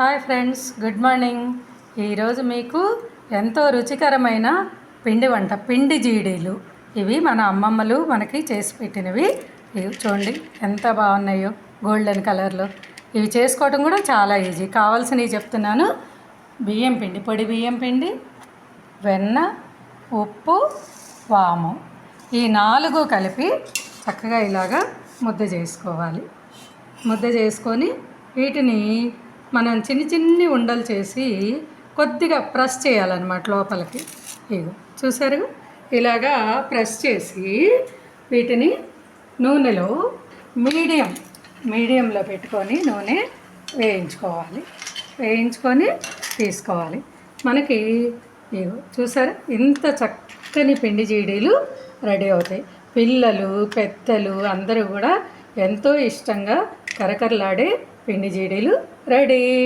Hi friends, good morning. ఈరోజు మీకు ఎంతో రుచికరమైన పిండి వంట పిండి జీడీలు. ఇవి మన అమ్మమ్మలు మనకి చేసి పెట్టినవి. ఇవి చూడండి ఎంత బాగున్నాయో, గోల్డెన్ కలర్లో. ఇవి చేసుకోవడం కూడా చాలా ఈజీ. కావాల్సినవి చెప్తున్నాను. బియ్యం పిండి, పొడి బియ్యం పిండి, వెన్న, ఉప్పు, వాము, ఈ 4 కలిపి చక్కగా ఇలాగా ముద్ద చేసుకోవాలి. ముద్ద చేసుకొని వీటిని మనం చిన్ని ఉండలు చేసి కొద్దిగా ప్రెస్ చేయాలన్నమాట లోపలికి. ఇగో చూసారు, ఇలాగా ప్రెస్ చేసి వీటిని నూనెలో మీడియంలో పెట్టుకొని నూనె వేయించుకొని తీసుకోవాలి. మనకి ఇగో చూసారు, ఇంత చక్కని పిండి జీడీలు రెడీ అవుతాయి. పిల్లలు పెద్దలు అందరూ కూడా ఎంతో ఇష్టంగా కరకరలాడే పిండి జీడీలు రెడీ.